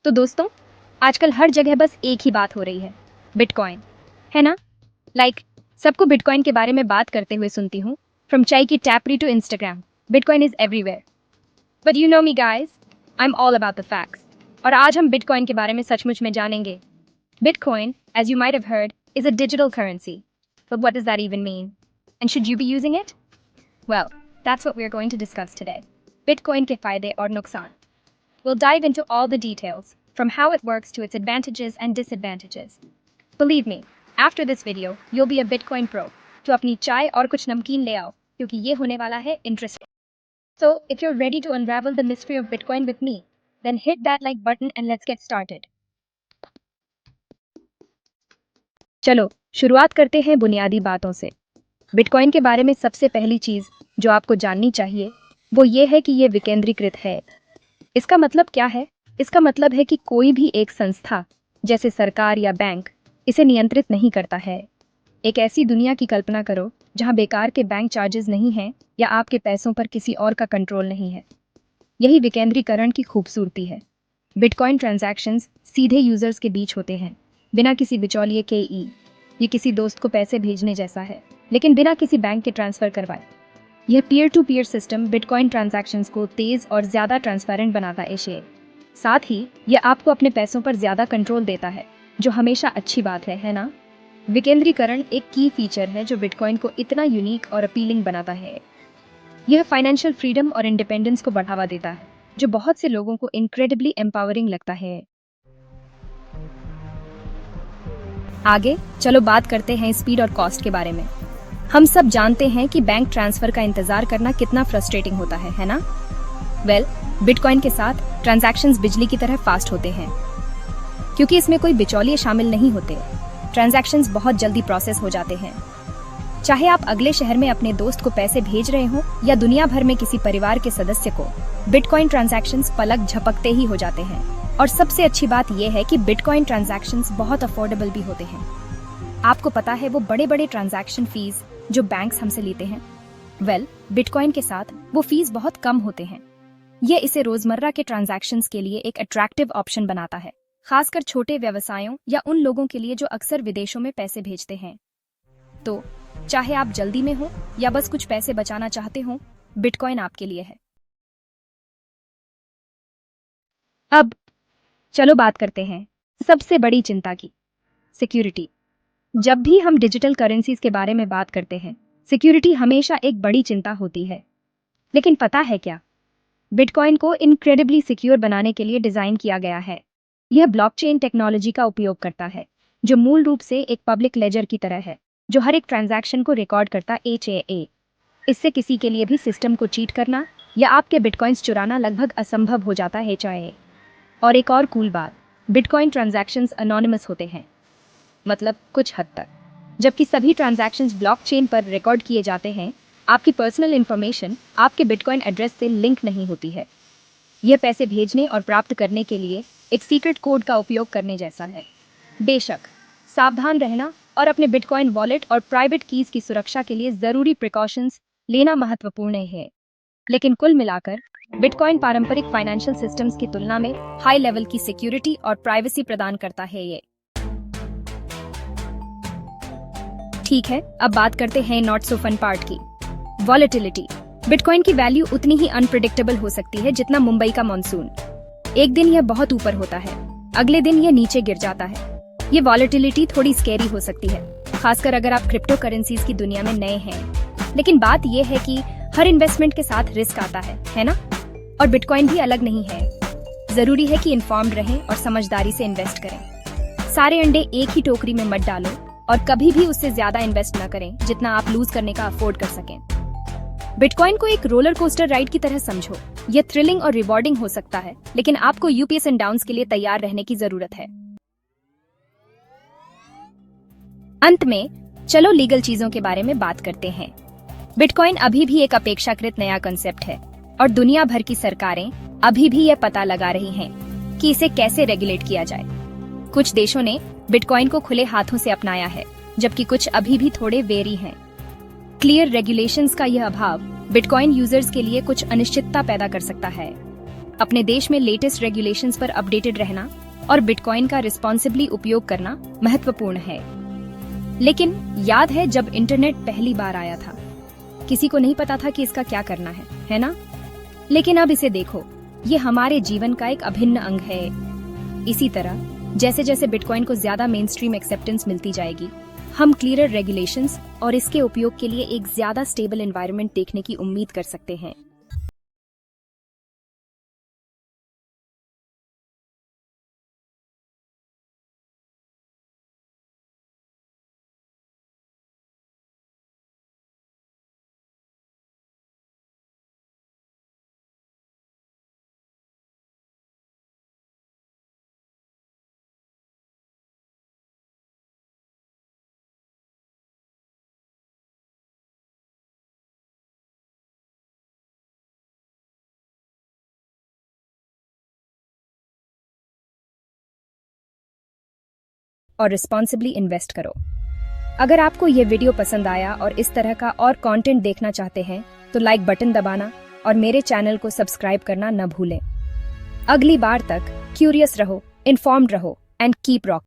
तो दोस्तों, आजकल हर जगह बस एक ही बात हो रही है, बिटकॉइन, है ना? सबको बिटकॉइन के बारे में बात करते हुए सुनती हूँ, फ्रॉम चाय की टैपरी to Instagram, bitcoin is everywhere. But you know me guys, I am all about the facts. और आज हम बिटकॉइन के बारे में सचमुच में जानेंगे। Bitcoin, as you might have heard, is a digital currency. But what does that even mean? And should you be using it? Well, that's what we are going to discuss today. Bitcoin के फायदे और नुकसान। We'll dive into all the details, from how it works to its advantages and disadvantages. Believe me, after this video, you'll be a Bitcoin pro. तो अपनी चाय और कुछ नमकीन ले आओ, क्योंकि ये होने वाला है interesting. So, if you're ready to unravel the mystery of Bitcoin with me, then hit that like button and let's get started. चलो, शुरुआत करते हैं बुनियादी बातों से। बिटकॉइन के बारे में सबसे पहली चीज़ जो आपको जाननी चाहिए, वो ये है कि ये विकेंद्रीकृत है। इसका मतलब क्या है? इसका मतलब है कि कोई भी एक संस्था, जैसे सरकार या बैंक, इसे नियंत्रित नहीं करता है। एक ऐसी दुनिया की कल्पना करो जहां बेकार के बैंक चार्जेस नहीं हैं या आपके पैसों पर किसी और का कंट्रोल नहीं है। यही विकेंद्रीकरण की खूबसूरती है। बिटकॉइन ट्रांजैक्शंस सीधे यूजर्स के बीच होते हैं, बिना किसी बिचौलिए के। ये किसी दोस्त को पैसे भेजने जैसा है, लेकिन बिना किसी बैंक के ट्रांसफर करवाए। यह peer to peer system bitcoin transactions को तेज और ज़्यादा ट्रांसपेरेंट बनाता है। साथ ही यह आपको अपने पैसों पर ज़्यादा कंट्रोल देता है, जो हमेशा अच्छी बात है ना? विकेंद्रीकरण एक की फीचर है जो बिटकॉइन को इतना यूनिक और अपीलिंग बनाता है। यह फाइनेंशियल फ्रीडम और इंडिपेंडेंस को बढ़ावा देता है, जो बहुत से लोगों को इनक्रेडिबली एम्पावरिंग लगता है। आगे चलो बात करते हैं स्पीड और कॉस्ट के बारे में। हम सब जानते हैं कि बैंक ट्रांसफर का इंतजार करना कितना फ्रस्ट्रेटिंग होता है ना? बिटकॉइन के साथ ट्रांजैक्शंस बिजली की तरह फास्ट होते हैं, क्योंकि इसमें कोई बिचौलिए शामिल नहीं होते। ट्रांजैक्शंस बहुत जल्दी प्रोसेस हो जाते हैं। चाहे आप अगले शहर में अपने दोस्त को पैसे भेज रहे हो या दुनिया भर में किसी परिवार के सदस्य को, बिटकॉइन ट्रांजैक्शंस पलक झपकते ही हो जाते हैं। और सबसे अच्छी बात यह है कि बिटकॉइन ट्रांजैक्शंस बहुत अफोर्डेबल भी होते हैं। आपको पता है वो बड़े बड़े ट्रांजैक्शन फीस जो बैंक्स हमसे लेते हैं, बिटकॉइन के साथ वो फीस बहुत कम होते हैं। ये इसे रोजमर्रा के ट्रांजैक्शंस के लिए एक अट्रैक्टिव ऑप्शन बनाता है, खासकर छोटे व्यवसायों या उन लोगों के लिए जो अक्सर विदेशों में पैसे भेजते हैं। तो चाहे आप जल्दी में हो या बस कुछ पैसे बचाना चाहते हो, बिटकॉइन आपके लिए है। अब चलो बात करते हैं सबसे बड़ी चिंता की, सिक्योरिटी। जब भी हम डिजिटल करेंसीज के बारे में बात करते हैं, सिक्योरिटी हमेशा एक बड़ी चिंता होती है। लेकिन पता है क्या? बिटकॉइन को इनक्रेडिबली सिक्योर बनाने के लिए डिजाइन किया गया है। यह ब्लॉकचेन टेक्नोलॉजी का उपयोग करता है, जो मूल रूप से एक पब्लिक लेजर की तरह है, जो हर एक ट्रांजैक्शन को रिकॉर्ड करता है। इससे किसी के लिए भी सिस्टम को चीट करना या आपके बिटकॉइंस चुराना लगभग असंभव हो जाता है। और एक और कूल बात, बिटकॉइन ट्रांजैक्शंस अनोनिमस होते हैं, मतलब कुछ हद तक। जबकि सभी ट्रांजैक्शंस ब्लॉकचेन पर रिकॉर्ड किए जाते हैं, आपकी पर्सनल इंफॉर्मेशन आपके बिटकॉइन एड्रेस से लिंक नहीं होती है। यह पैसे भेजने और प्राप्त करने के लिए एक सीक्रेट कोड का उपयोग करने जैसा है। बेशक, सावधान रहना और अपने बिटकॉइन वॉलेट और प्राइवेट कीज की सुरक्षा के लिए जरूरी प्रिकॉशंस लेना महत्वपूर्ण है। लेकिन कुल मिलाकर बिटकॉइन पारंपरिक फाइनेंशियल सिस्टम्स की तुलना में हाई लेवल की सिक्योरिटी और प्राइवेसी प्रदान करता है। ये ठीक है, अब बात करते हैं नॉट सो फन पार्ट की, वॉलेटिलिटी। बिटकॉइन की वैल्यू उतनी ही अनप्रेडिक्टेबल हो सकती है जितना मुंबई का मॉनसून। एक दिन यह बहुत ऊपर होता है, अगले दिन यह नीचे गिर जाता है। ये वॉलेटिलिटी थोड़ी स्कैरी हो सकती है, खासकर अगर आप क्रिप्टो करेंसीज की दुनिया में नए हैं। लेकिन बात यह है कि हर इन्वेस्टमेंट के साथ रिस्क आता है ना? और बिटकॉइन भी अलग नहीं है। जरूरी है कि इन्फॉर्म्ड रहें और समझदारी से इन्वेस्ट करें। सारे अंडे एक ही टोकरी में मत डालो और कभी भी उससे ज्यादा इन्वेस्ट न करें जितना आप लूज करने का अफोर्ड कर सकें। बिटकॉइन को एक रोलर कोस्टर राइड की तरह समझो। यह थ्रिलिंग और रिवॉर्डिंग हो सकता है, लेकिन आपको यूपीएस एंड डाउन्स के लिए तैयार रहने की जरूरत है। अंत में चलो लीगल चीजों के बारे में बात करते हैं। बिटकॉइन अभी भी एक अपेक्षाकृत नया कंसेप्ट है और दुनिया भर की सरकारें अभी भी यह पता लगा रही हैं कि इसे कैसे रेगुलेट किया जाए। कुछ देशों ने बिटकॉइन को खुले हाथों से अपनाया है, जबकि कुछ अभी भी थोड़े वेरी हैं। क्लियर रेगुलेशंस का यह अभाव बिटकॉइन यूजर्स के लिए कुछ अनिश्चितता पैदा कर सकता है। अपने देश में लेटेस्ट रेगुलेशंस पर अपडेटेड रहना और बिटकॉइन का रिस्पॉन्सिबली उपयोग करना महत्वपूर्ण है। लेकिन याद है जब इंटरनेट पहली बार आया था, किसी को नहीं पता था कि इसका क्या करना है ना? लेकिन अब इसे देखो, ये हमारे जीवन का एक अभिन्न अंग है। इसी तरह जैसे जैसे बिटकॉइन को ज्यादा मेन स्ट्रीम एक्सेप्टेंस मिलती जाएगी, हम क्लियरर रेगुलेशंस और इसके उपयोग के लिए एक ज्यादा स्टेबल एनवायरनमेंट देखने की उम्मीद कर सकते हैं। और रिस्पॉन्सिबली इन्वेस्ट करो। अगर आपको ये वीडियो पसंद आया और इस तरह का और कंटेंट देखना चाहते हैं तो लाइक बटन दबाना और मेरे चैनल को सब्सक्राइब करना न भूलें। अगली बार तक क्यूरियस रहो, इन्फॉर्म्ड रहो एंड कीप रॉक।